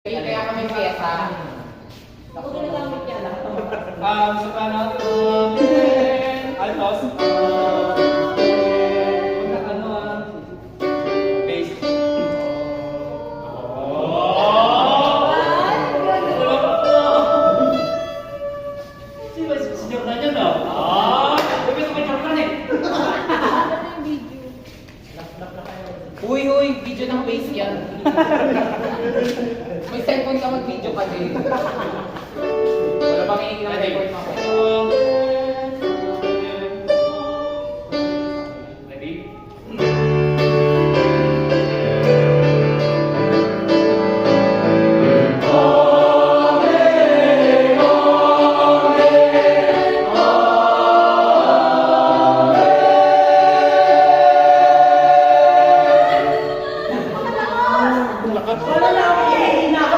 Kaya kami piyesa. Ako ginagamit yan. Sa kanan, altos, base. Si Jordan yun, no? Sabi sa Jordan eh. Uy, video ng base yan. May cellphone ka mag-video ka din. Wala bang hihingin ng record mo?